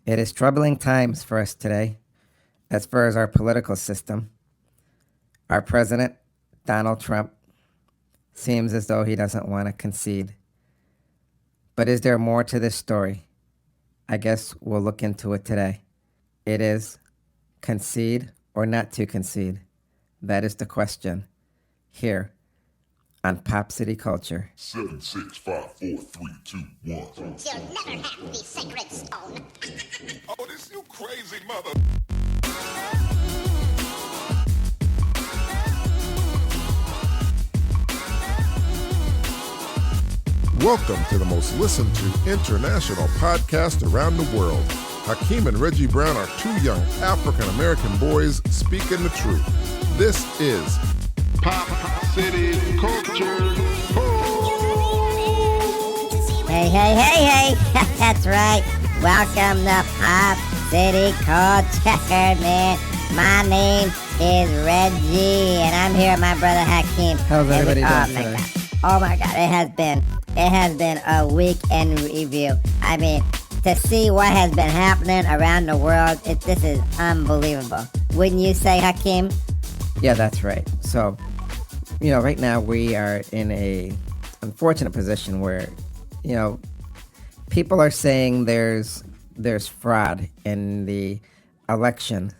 It is troubling times for us today as far as our political system. Our president, Donald Trump, seems as though he doesn't want to concede. But is there more to this story? I guess we'll look into it today. It is concede or not to concede. That is the question here on Pop City Culture. 7, 6, 5, 4, 3, 2, 1. You'll never have the sacred stone. Oh, this you crazy mother. Welcome to the most listened to international podcast around the world. Hakeem and Reggie Brown are two young African-American boys speaking the truth. This is Pop City Culture. Hey. That's right. Welcome to Pop City Culture, man. My name is Reggie, and I'm here with my brother Hakeem. How's everybody doing today? Oh my God, it has been a week in review. I mean, to see what has been happening around the world, this is unbelievable. Wouldn't you say, Hakeem? Yeah, that's right. So, right now we are in a unfortunate position where, people are saying there's fraud in the election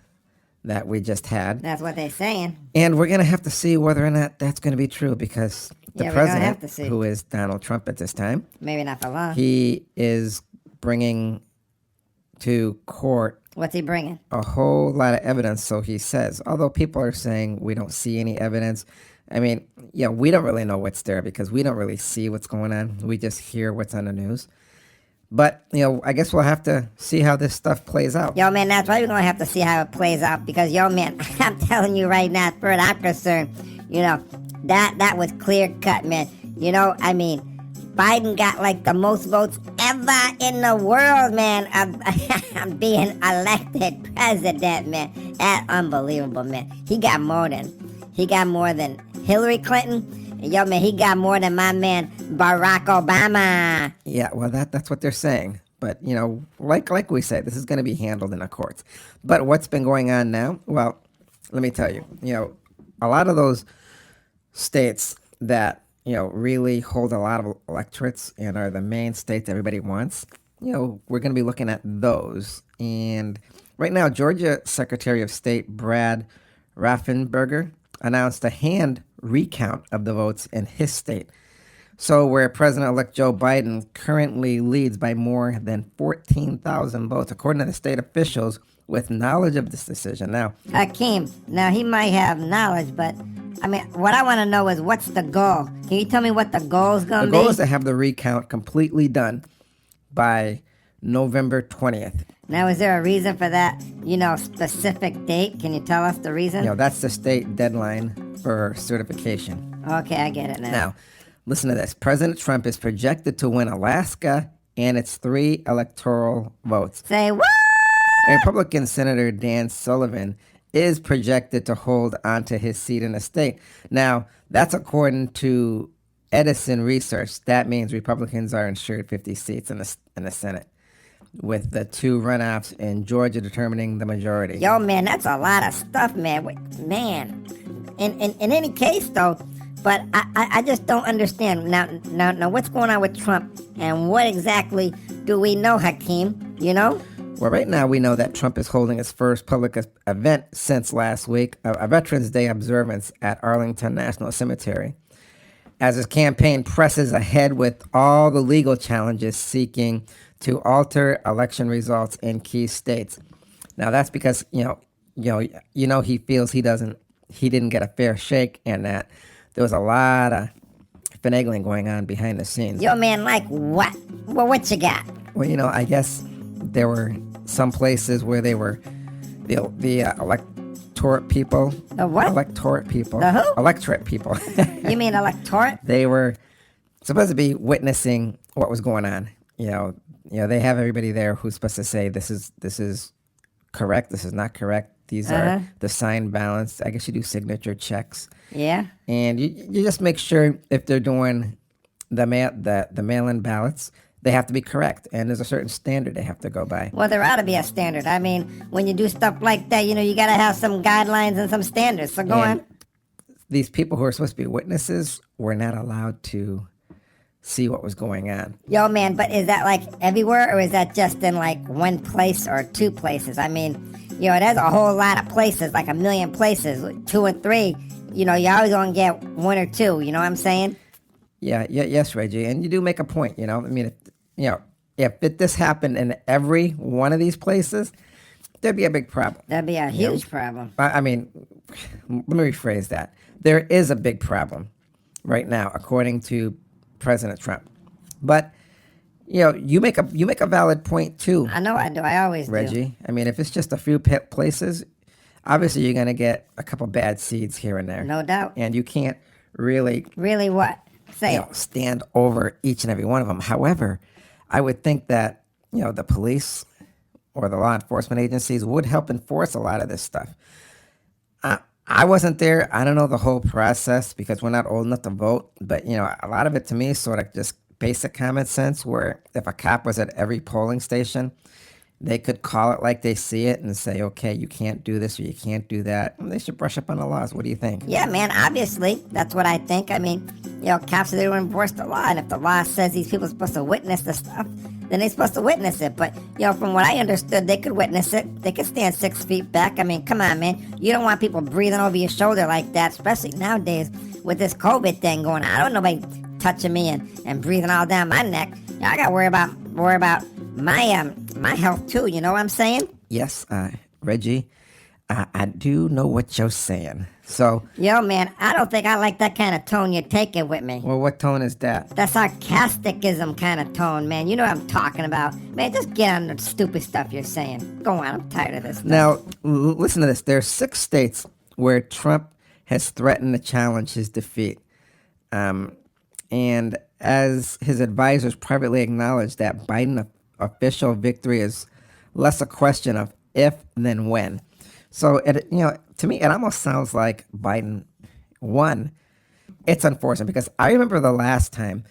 that we just had. That's what they're saying. And we're going to have to see whether or not that's going to be true because the we're gonna have president, to see. who is Donald Trump at this time, Maybe not for long. he is bringing to court What's he bringing? a whole lot of evidence, so he says. Although people are saying we don't see any evidence. I mean, we don't really know what's there because we don't really see what's going on. We just hear what's on the news. But, I guess we'll have to see how this stuff plays out. Yo, man, that's why we're going to have to see how it plays out. Because, man, I'm telling you right now, as far as I'm concerned, that was clear cut, man. I mean, Biden got like the most votes ever in the world, man, of being elected president, man. That's unbelievable, man. He got more than Hillary Clinton. Yo, man, he got more than my man Barack Obama. Yeah, well, that's what they're saying. But, like we said, this is going to be handled in the courts. But what's been going on now? Well, let me tell you, a lot of those states that, really hold a lot of electorates and are the main states everybody wants, we're going to be looking at those. And right now, Georgia Secretary of State Brad Raffensperger announced a hand recount of the votes in his state. So where President-elect Joe Biden currently leads by more than 14,000 votes, according to the state officials with knowledge of this decision. Now, Hakeem, he might have knowledge, but I mean, what I want to know is what's the goal? Can you tell me what the goal is going to be? The goal is to have the recount completely done by November 20th. Now, is there a reason for that, specific date? Can you tell us the reason? That's the state deadline for certification. Okay, I get it now. Now, listen to this. President Trump is projected to win Alaska and its 3 electoral votes. Say what? And Republican Senator Dan Sullivan is projected to hold onto his seat in the state. Now, that's according to Edison Research. That means Republicans are insured 50 seats in the Senate, with the 2 runoffs in Georgia determining the majority. Yo, man, that's a lot of stuff, man. Man, in any case, though, but I just don't understand. Now, what's going on with Trump, and what exactly do we know, Hakeem? Well, right now we know that Trump is holding his first public event since last week, a Veterans Day observance at Arlington National Cemetery, as his campaign presses ahead with all the legal challenges seeking to alter election results in key states. Now that's because he feels he didn't get a fair shake, and that there was a lot of finagling going on behind the scenes. Yo, man, like what? Well, what you got? Well, I guess there were some places where they were the electorate people. The what? Electorate people. The who? Electorate people. You mean electorate? They were supposed to be witnessing what was going on. They have everybody there who's supposed to say this is correct, this is not correct. These are the signed ballots. I guess you do signature checks. Yeah. And you just make sure if they're doing the mail-in ballots they have to be correct, and there's a certain standard they have to go by. Well, there ought to be a standard. I mean, when you do stuff like that, you got to have some guidelines and some standards. So go And on. these people who are supposed to be witnesses were not allowed to see what was going on. Yo, man, but is that like everywhere, or is that just in like one place or two places? I mean, there's a whole lot of places, like a million places, 2 and 3. You're always going to get 1 or 2, you know what I'm saying? Yes, Reggie, and you do make a point. I mean, if this happened in every one of these places, there'd be a big problem. That'd be a huge problem. I mean, let me rephrase that. There is a big problem right now, according to President Trump. But you make a valid point too. I know I do. I always do. Reggie. I mean, if it's just a few places, obviously you're going to get a couple bad seeds here and there. No doubt. And you can't really Really what? Say it. stand over each and every one of them. However, I would think that the police or the law enforcement agencies would help enforce a lot of this stuff. I wasn't there. I don't know the whole process because we're not old enough to vote. But a lot of it to me is sort of just basic common sense. Where if a cop was at every polling station, they could call it like they see it and say, okay, you can't do this or you can't do that. And they should brush up on the laws. What do you think? Yeah, man, obviously. That's what I think. I mean, cops are there to enforce the law. And if the law says these people are supposed to witness the stuff, then they're supposed to witness it. But, from what I understood, they could witness it. They could stand 6 feet back. I mean, come on, man. You don't want people breathing over your shoulder like that, especially nowadays with this COVID thing going on. I don't know nobody touching me and breathing all down my neck. I got to worry about my health too, you know what I'm saying? Yes, Reggie, I do know what you're saying. So, Yo, man, I don't think I like that kind of tone you're taking with me. well, what tone is that? That sarcasticism kind of tone, man. You know what I'm talking about. Man, just get on the stupid stuff you're saying. Go on, I'm tired of this stuff. Now, listen to this. There are 6 states where Trump has threatened to challenge his defeat. And as his advisors privately acknowledged that Biden's official victory is less a question of if than when. So, to me, it almost sounds like Biden won. It's unfortunate because I remember the last time.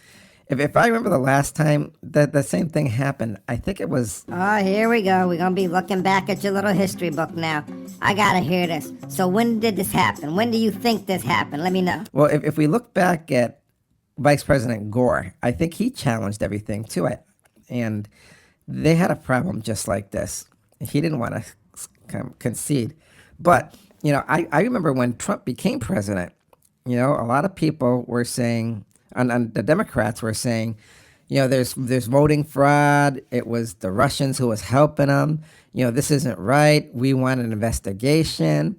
If I remember the last time that the same thing happened, I think it was... Oh, here we go. We're going to be looking back at your little history book now. I got to hear this. So when did this happen? When do you think this happened? Let me know. Well, if we look back at Vice President Gore, I think he challenged everything too. And they had a problem just like this. He didn't want to concede. But, I remember when Trump became president, a lot of people were saying, and the Democrats were saying, there's voting fraud. It was the Russians who was helping them. This isn't right. We want an investigation.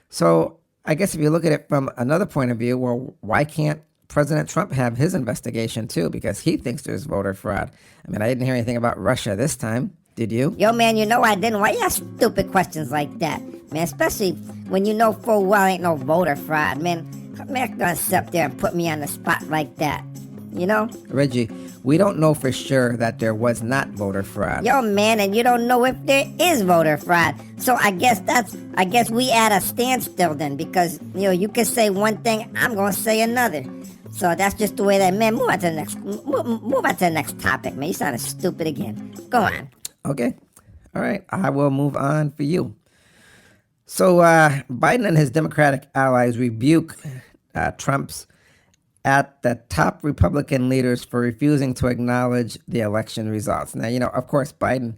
So I guess if you look at it from another point of view, well, why can't President Trump have his investigation too? Because he thinks there's voter fraud. I mean, I didn't hear anything about Russia this time. Did you? Yo, man, I didn't. Why you ask stupid questions like that? Man, especially when you know full well ain't no voter fraud, man. Man, gonna sit up there and put me on the spot like that. Reggie, we don't know for sure that there was not voter fraud. Yo, man, and you don't know if there is voter fraud. So I guess we at a standstill then, because you can say one thing, I'm gonna say another. So that's just the way that, man. Move on to the next topic, man. You sounded stupid again. Go on. Okay. All right. I will move on for you. So Biden and his Democratic allies rebuke Trump's at the top Republican leaders for refusing to acknowledge the election results. Now, of course, Biden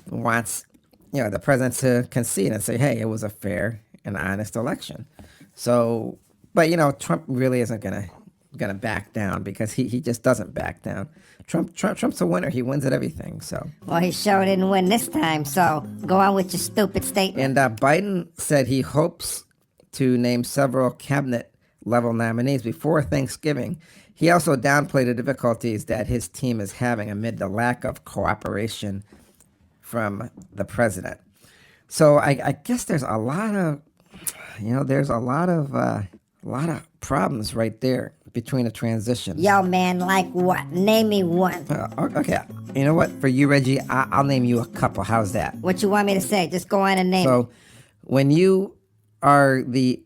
wants, the president to concede and say, hey, it was a fair and honest election. So, but, Trump really isn't gonna back down because he just doesn't back down. Trump's a winner. He wins at everything. So. Well, he sure didn't win this time. So go on with your stupid statement. And Biden said he hopes to name several cabinet-level nominees before Thanksgiving. He also downplayed the difficulties that his team is having amid the lack of cooperation from the president. So I guess there's a lot of, a lot of problems right there between the transitions. Yo, man, like what? Name me one. Okay, you know what? For you, Reggie, I'll name you a couple. How's that? What you want me to say? Just go on and name it. So, when you are the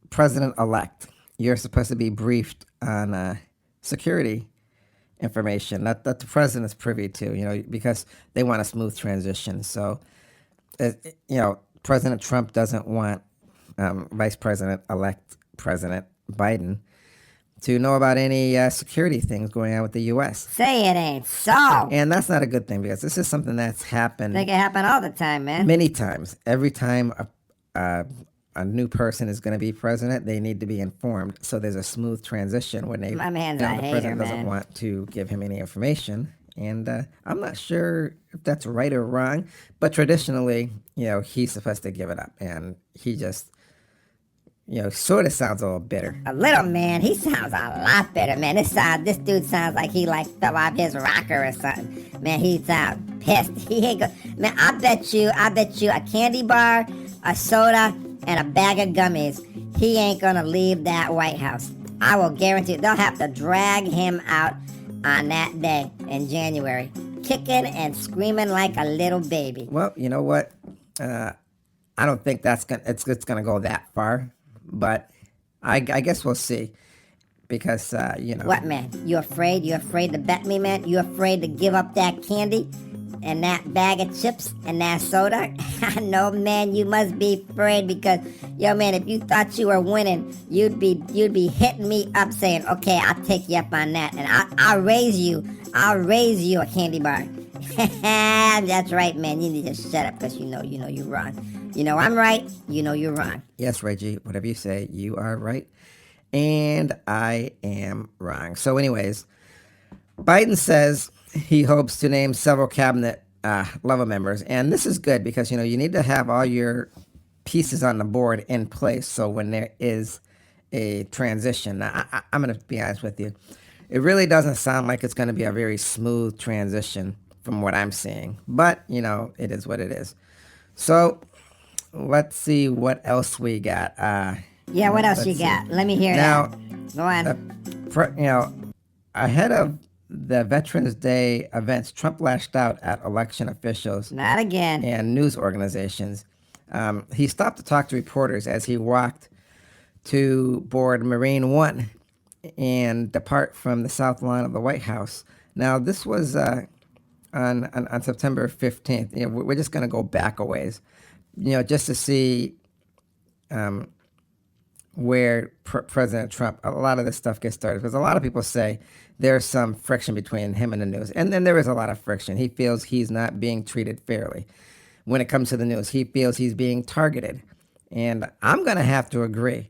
president-elect, you're supposed to be briefed on security information that the president's privy to, because they want a smooth transition. So, President Trump doesn't want Vice President-elect President Biden to know about any security things going on with the U.S. Say it ain't so. And that's not a good thing because this is something that's happened Think it happen all the time, man. many times. Every time a new person is going to be president, they need to be informed. So there's a smooth transition when My man's a the hater, president doesn't man. want to give him any information. And I'm not sure if that's right or wrong, but traditionally, he's supposed to give it up. And he just, sort of sounds a little bitter. A little, man. He sounds a lot better, man. This dude sounds like he fell off his rocker or something. Man, he sounds pissed. He ain't go. Man, I bet you a candy bar, a soda, and a bag of gummies. He ain't gonna leave that White House. I will guarantee they'll have to drag him out on that day in January, kicking and screaming like a little baby. Well, you know what? I don't think it's gonna go that far, but I guess we'll see. Because What, man? You afraid? You afraid to bet me, man? You afraid to give up that candy and that bag of chips and that soda? I know, man. You must be afraid because, man, if you thought you were winning, you'd be hitting me up saying, "Okay, I'll take you up on that, and I'll raise you. I'll raise you a candy bar." That's right, man. You need to shut up because you know you're wrong. I'm right. You're wrong. Yes, Reggie, whatever you say, you are right. And I am wrong. So anyways, Biden says he hopes to name several cabinet level members. And this is good because, you need to have all your pieces on the board in place. So when there is a transition, now, I'm going to be honest with you. It really doesn't sound like it's going to be a very smooth transition from what I'm seeing. But, it is what it is. So let's see what else we got. Yeah, what else let's you see. got? Let me hear Now, that. Go on. Ahead of the Veterans Day events, Trump lashed out at election officials Not again. and news organizations. He stopped to talk to reporters as he walked to board Marine One and depart from the south lawn of the White House. Now, this was on September 15th. We're just going to go back a ways, just to see where President Trump, a lot of this stuff gets started. Because a lot of people say there's some friction between him and the news. And then there is a lot of friction. He feels he's not being treated fairly when it comes to the news. He feels he's being targeted. And I'm going to have to agree.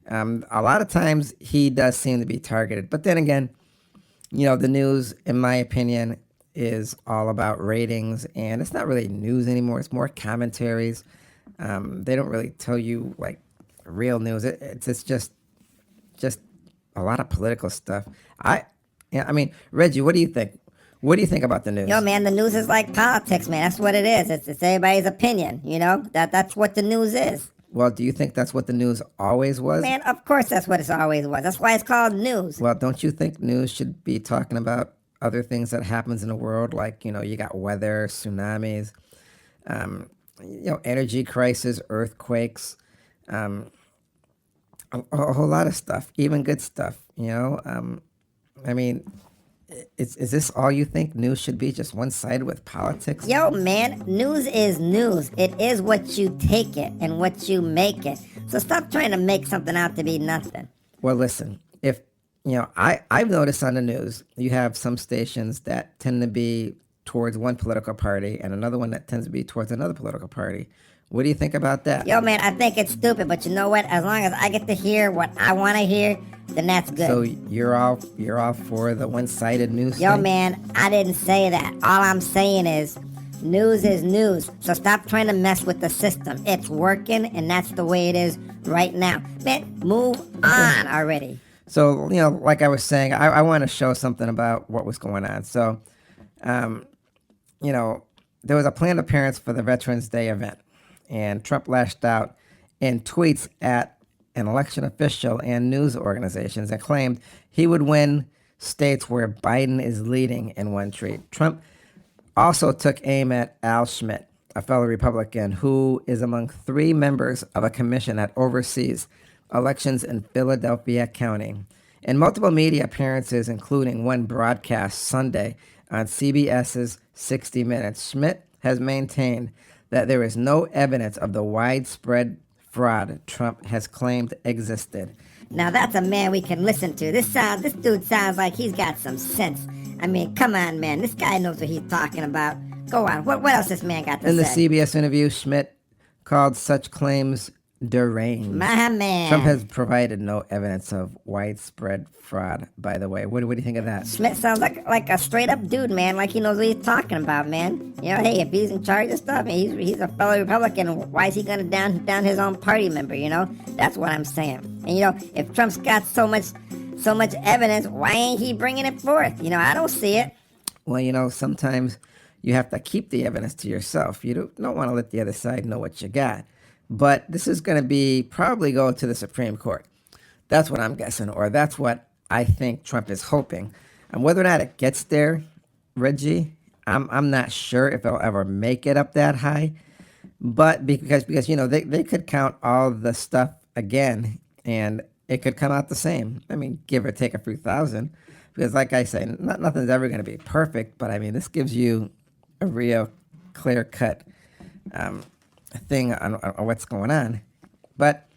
A lot of times he does seem to be targeted. But then again, the news, in my opinion, is all about ratings. And it's not really news anymore. It's more commentaries. They don't really tell you, real news. It's just a lot of political stuff. I mean, Reggie, what do you think? What do you think about the news? Man, the news is like politics, man. That's what it is. It's everybody's opinion, That's what the news is. Well, do you think that's what the news always was? Man, of course that's what it always was. That's why it's called news. Well, don't you think news should be talking about other things that happens in the world? Like, you got weather, tsunamis, energy crisis, earthquakes, a whole lot of stuff, even good stuff, I mean, is this all you think news should be, just one-sided with politics? Man, news is news. It is what you take it and what you make it. So stop trying to make something out to be nothing. Well, listen, if, I've noticed on the news, you have some stations that tend to be towards one political party and another one that tends to be towards another political party. What do you think about that? Man, I think it's stupid, but you know what? As long as I get to hear what I want to hear, then that's good. So you're all for the one-sided news Yo, thing? man, I didn't say that. All I'm saying is news is news. So stop trying to mess with the system. It's working, and that's the way it is right now. Man, move on already. So, like I was saying, I want to show something about what was going on. So, there was a planned appearance for the Veterans Day event. And Trump lashed out in tweets at an election official and news organizations and claimed he would win states where Biden is leading in one tweet. Trump also took aim at Al Schmidt, a fellow Republican who is among 3 members of a commission that oversees elections in Philadelphia County. In multiple media appearances, including one broadcast Sunday on CBS's 60 Minutes, Schmidt has maintained that there is no evidence of the widespread fraud Trump has claimed existed. Now that's a man we can listen to. This dude sounds like he's got some sense. I mean, come on, man. This guy knows what he's talking about. Go on. What else this man got to say? In the CBS interview, Schmidt called such claims deranged. My man. Trump has provided no evidence of widespread fraud, by the way. What do you think of that? Schmidt sounds like a straight up dude, man. Like he knows what he's talking about, man. You know, hey, if he's in charge of stuff, he's a fellow Republican. Why is he gonna down his own party member? You know, that's what I'm saying. And you know, if Trump's got so much evidence, why ain't he bringing it forth? You know, I don't see it. Well, you know, sometimes you have to keep the evidence to yourself. You don't want to let the other side know what you got. But this is going to probably go to the Supreme Court. That's what I'm guessing, or that's what I think Trump is hoping. And whether or not it gets there, Reggie, I'm not sure if it'll ever make it up that high. But because you know, they could count all the stuff again, and it could come out the same. I mean, give or take a few thousand. Because like I say, nothing's ever going to be perfect. But I mean, this gives you a real clear-cut thing on what's going on. But,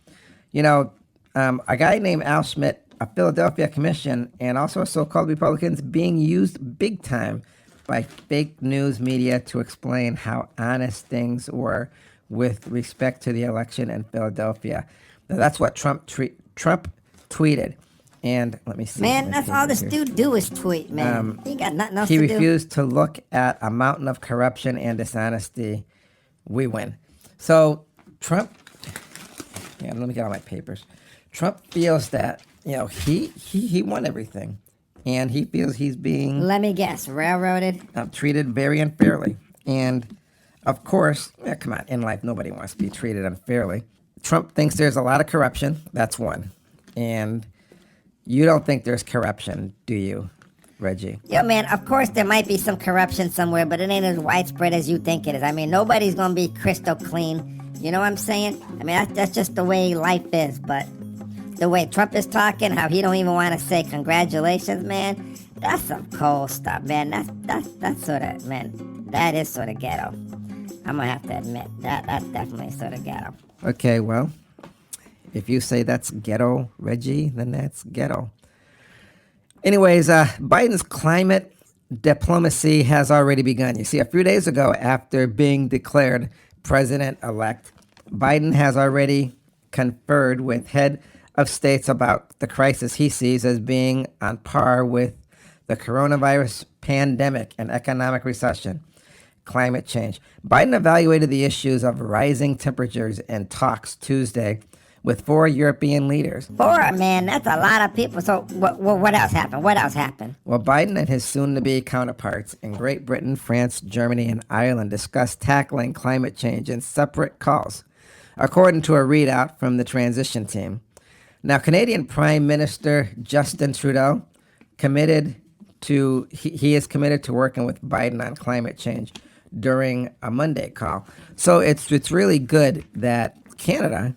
you know, a guy named Al Schmidt, a Philadelphia commission, and also so-called Republicans being used big time by fake news media to explain how honest things were with respect to the election in Philadelphia. Now, that's what Trump tweeted. And let me see. Man, that's all this dude do is tweet, man. He got nothing else to do. He refused to look at a mountain of corruption and dishonesty. We win. So Trump, let me get all my papers. Trump feels that, you know, he won everything. And he feels he's being... Let me guess, railroaded? Treated very unfairly. And, of course, come on, in life, nobody wants to be treated unfairly. Trump thinks there's a lot of corruption. That's one. And you don't think there's corruption, do you, Reggie? Yo, man, of course there might be some corruption somewhere, but it ain't as widespread as you think it is. I mean, nobody's going to be crystal clean. You know what I'm saying? I mean, that's just the way life is, but the way Trump is talking, how he don't even want to say congratulations, man, that's some cold stuff, man. That's sort of, man, that is sort of ghetto. I'm going to have to admit, that's definitely sort of ghetto. Okay, well, if you say that's ghetto, Reggie, then that's ghetto. Anyways, Biden's climate diplomacy has already begun. You see, a few days ago, after being declared president-elect, Biden has already conferred with head of states about the crisis he sees as being on par with the coronavirus pandemic and economic recession, climate change. Biden evaluated the issues of rising temperatures in talks Tuesday with 4 European leaders. 4, man, that's a lot of people. So what else happened? Well, Biden and his soon-to-be counterparts in Great Britain, France, Germany, and Ireland discussed tackling climate change in separate calls, according to a readout from the transition team. Now, Canadian Prime Minister Justin Trudeau he is committed to working with Biden on climate change during a Monday call. So it's really good that Canada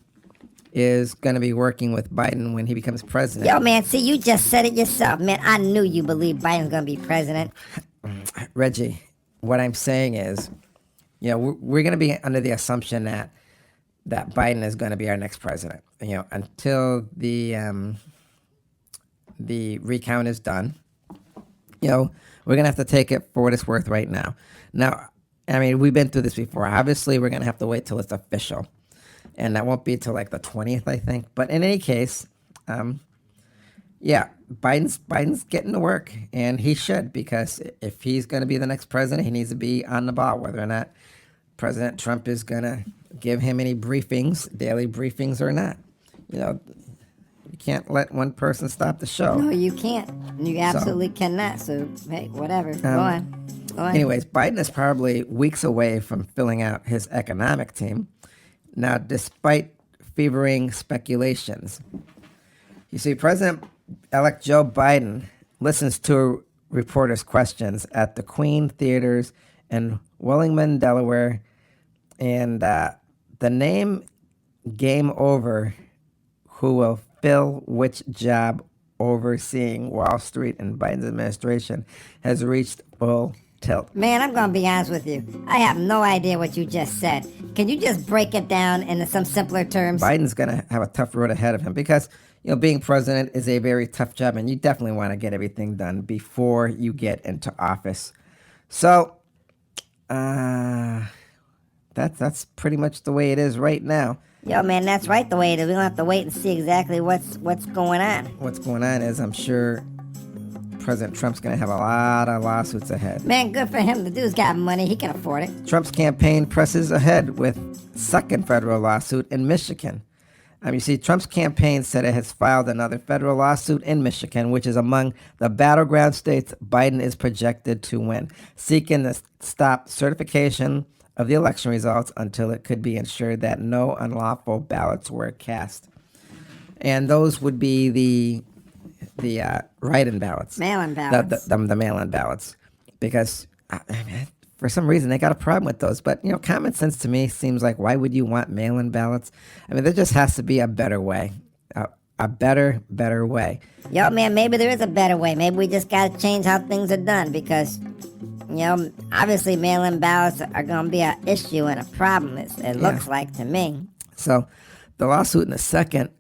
is going to be working with Biden when he becomes president. Yo, man, see, you just said it yourself, man. I knew you believed Biden's going to be president. Reggie, what I'm saying is, you know, we're going to be under the assumption that Biden is going to be our next president. You know, until the recount is done, you know, we're going to have to take it for what it's worth right now. Now, I mean, we've been through this before. Obviously, we're going to have to wait till it's official. And that won't be till like the 20th, I think. But in any case, Biden's getting to work, and he should, because if he's going to be the next president, he needs to be on the ball, whether or not President Trump is going to give him any briefings, daily briefings or not. You know, you can't let one person stop the show. No, you can't. You absolutely cannot. So, hey, whatever. Go on. Anyways, Biden is probably weeks away from filling out his economic team. Now, despite fevering speculations, you see, President-elect Joe Biden listens to reporters' questions at the Queen Theaters in Wilmington, Delaware, and the name Game Over, who will fill which job overseeing Wall Street and Biden's administration has reached full tilt. Man, I'm going to be honest with you. I have no idea what you just said. Can you just break it down into some simpler terms? Biden's going to have a tough road ahead of him because, being president is a very tough job, and you definitely want to get everything done before you get into office. So, that's pretty much the way it is right now. Yo, man, that's right the way it is. We're going to have to wait and see exactly what's going on. What's going on is I'm sure President Trump's going to have a lot of lawsuits ahead. Man, good for him. The dude's got money. He can afford it. Trump's campaign presses ahead with second federal lawsuit in Michigan. You see, Trump's campaign said it has filed another federal lawsuit in Michigan, which is among the battleground states Biden is projected to win, seeking to stop certification of the election results until it could be ensured that no unlawful ballots were cast. And those would be the write-in ballots. Mail-in ballots. The mail-in ballots. Because for some reason they got a problem with those. But, common sense to me seems like, why would you want mail-in ballots? There just has to be a better way. A better way. Yo, man, maybe there is a better way. Maybe we just got to change how things are done because, obviously mail-in ballots are going to be an issue and a problem, it looks like to me. So the lawsuit in the second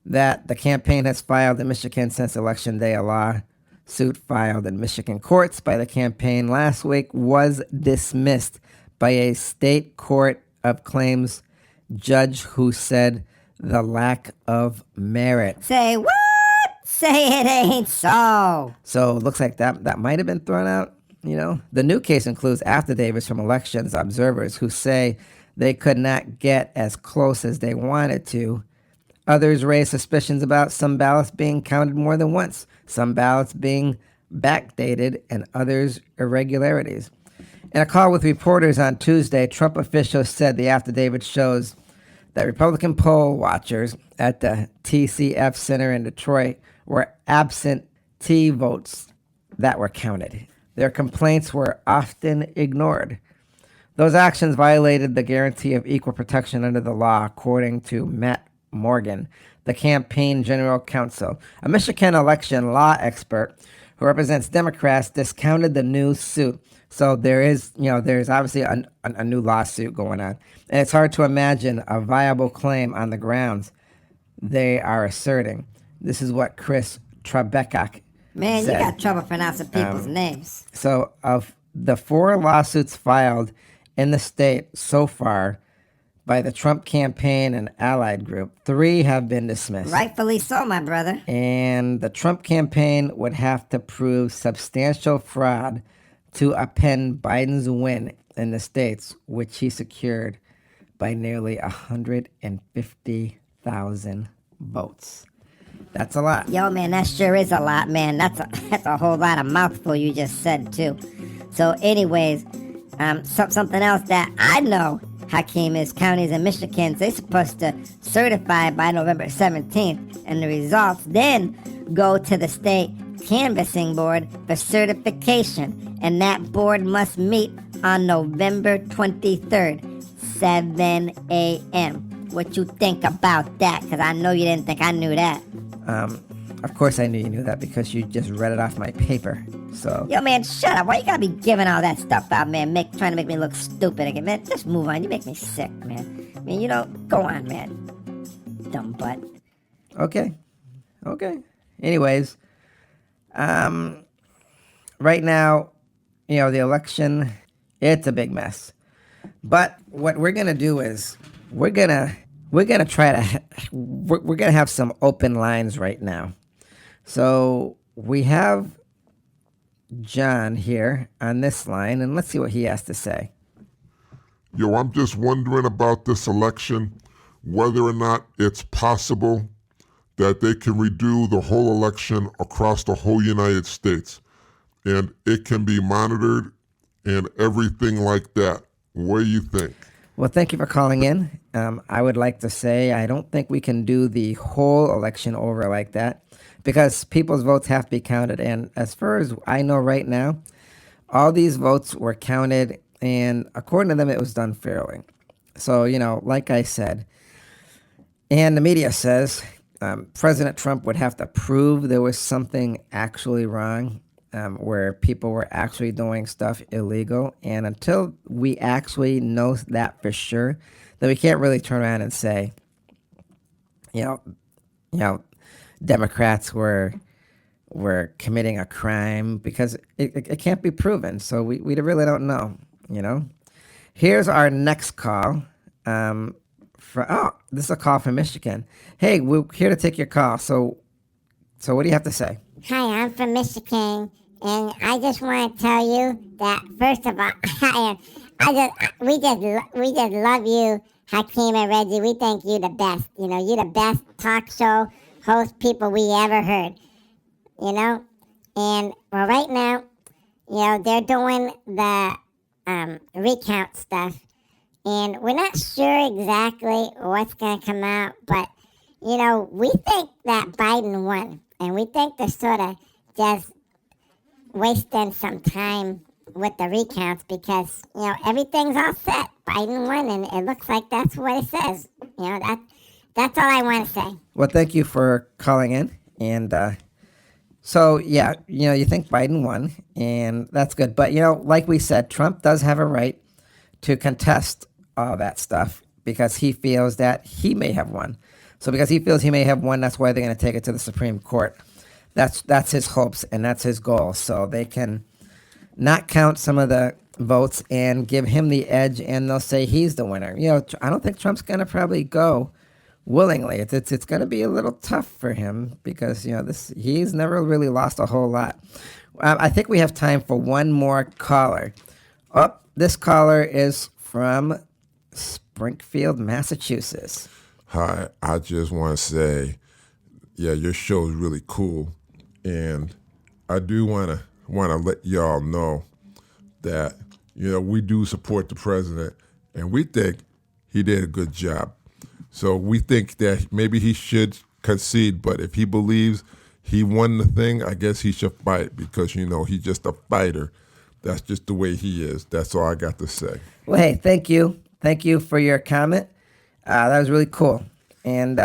that the campaign has filed in Michigan since Election Day, a lawsuit filed in Michigan courts by the campaign last week, was dismissed by a state court of claims judge who said the lack of merit. Say what? Say it ain't so. So it looks like that might have been thrown out. The new case includes affidavits from elections observers who say they could not get as close as they wanted to. Others raise suspicions about some ballots being counted more than once, some ballots being backdated, and others irregularities. In a call with reporters on Tuesday, Trump officials said the affidavit shows that Republican poll watchers at the TCF Center in Detroit were absentee votes that were counted. Their complaints were often ignored. Those actions violated the guarantee of equal protection under the law, according to Matt Morgan, the campaign general counsel. A Michigan election law expert who represents Democrats discounted the new suit. So there's obviously a new lawsuit going on. And it's hard to imagine a viable claim on the grounds they are asserting. This is what Chris Trebekak Man, said. You got trouble pronouncing people's names. So of the 4 lawsuits filed in the state so far by the Trump campaign and allied group, 3 have been dismissed. Rightfully so, my brother. And the Trump campaign would have to prove substantial fraud to append Biden's win in the states, which he secured by nearly 150,000 votes. That's a lot. Yo, man, that sure is a lot, man. That's a whole lot of mouthful you just said, too. So, anyways, something else that I know, Hakeem, is counties and Michigans, they're supposed to certify by November 17th, and the results then go to the state canvassing board for certification, and that board must meet on November 23rd, 7 a.m. What you think about that? Because I know you didn't think I knew that. Of course I knew you knew that because you just read it off my paper. So Yo, man, shut up. Why you gotta be giving all that stuff out, man? Trying to make me look stupid again, man. Just move on. You make me sick, man. Go on, man. Dumb butt. Okay. Anyways, right now, the election, it's a big mess. But what we're gonna do is we're gonna have some open lines right now. So we have John here on this line, and let's see what he has to say. Yo, I'm just wondering about this election, whether or not it's possible that they can redo the whole election across the whole United States, and it can be monitored and everything like that. What do you think? Well, thank you for calling in. I would like to say I don't think we can do the whole election over like that because people's votes have to be counted. And as far as I know right now, all these votes were counted, and according to them, it was done fairly. So, like I said, and the media says, President Trump would have to prove there was something actually wrong, where people were actually doing stuff illegal. And until we actually know that for sure, then we can't really turn around and say, you know, Democrats were committing a crime, because it can't be proven. So we really don't know, Here's our next call. This is a call from Michigan. Hey, we're here to take your call. So what do you have to say? Hi, I'm from Michigan, and I just want to tell you that first of all, we just love you, Hakeem and Reggie. We think you the best. You're the best talk show host people we ever heard. And well, right now, they're doing the recount stuff, and we're not sure exactly what's going to come out, but we think that Biden won, and we think they're sort of just wasting some time with the recounts because everything's all set. Biden won, and it looks like that's what it says. That's all I want to say. Well, thank you for calling in, and so yeah, you think Biden won, and that's good. But like we said, Trump does have a right to contest all that stuff because he feels that he may have won. So because he feels he may have won, that's why they're going to take it to the Supreme Court. That's his hopes and that's his goal. So they can not count some of the votes and give him the edge, and they'll say he's the winner. I don't think Trump's going to probably go willingly. It's going to be a little tough for him because he's never really lost a whole lot. I think we have time for one more caller. Oh, this caller is from Springfield, Massachusetts. Hi, I just want to say, yeah, your show is really cool, and I do want to let y'all know that we do support the president, and we think he did a good job. So we think that maybe he should concede, but if he believes he won the thing, I guess he should fight because he's just a fighter. That's just the way he is. That's all I got to say. Well, hey, thank you for your comment. That was really cool. And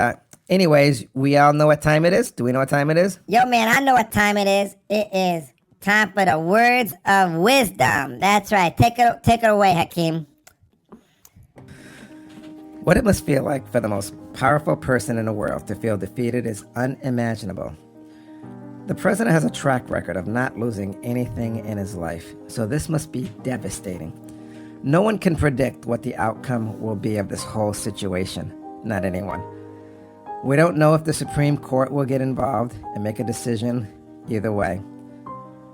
anyways, we all know what time it is. Do we know what time it is? Yo, man, I know what time it is. It is time for the words of wisdom. That's right. Take it away, Hakeem. What it must feel like for the most powerful person in the world to feel defeated is unimaginable. The president has a track record of not losing anything in his life, so this must be devastating. No one can predict what the outcome will be of this whole situation. Not anyone. We don't know if the Supreme Court will get involved and make a decision either way.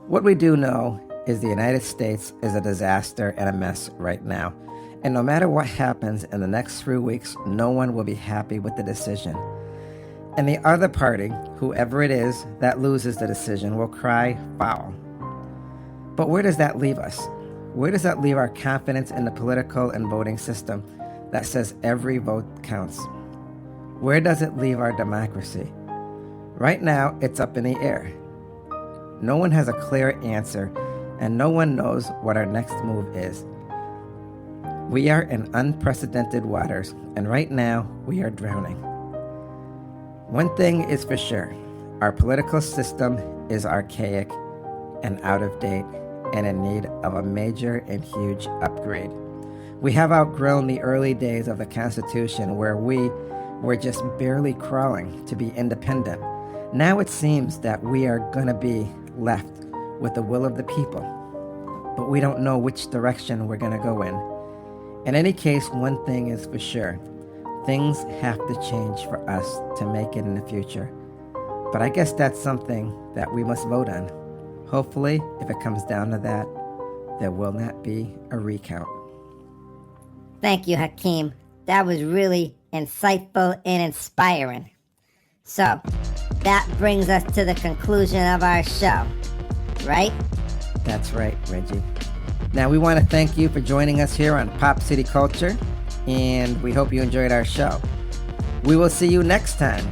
What we do know is the United States is a disaster and a mess right now. And no matter what happens in the next 3 weeks, no one will be happy with the decision. And the other party, whoever it is that loses the decision, will cry foul. But where does that leave us? Where does that leave our confidence in the political and voting system that says every vote counts? Where does it leave our democracy? Right now, it's up in the air. No one has a clear answer, and no one knows what our next move is. We are in unprecedented waters, and right now, we are drowning. One thing is for sure, our political system is archaic and out of date and in need of a major and huge upgrade. We have outgrown the early days of the Constitution where we were just barely crawling to be independent. Now it seems that we are going to be left with the will of the people, but we don't know which direction we're going to go in. In any case, one thing is for sure. Things have to change for us to make it in the future. But I guess that's something that we must vote on. Hopefully, if it comes down to that, there will not be a recount. Thank you, Hakeem. That was really insightful and inspiring. So, that brings us to the conclusion of our show, right? That's right, Reggie. Now, we want to thank you for joining us here on Pop City Culture, and we hope you enjoyed our show. We will see you next time.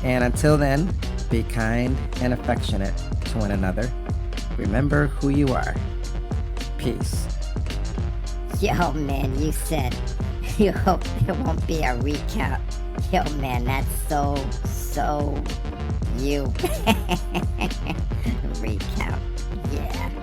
And until then, be kind and affectionate to one another. Remember who you are. Peace. Yo, man, you said you hope there won't be a recount. Yo, man, that's so you. Recount. Yeah.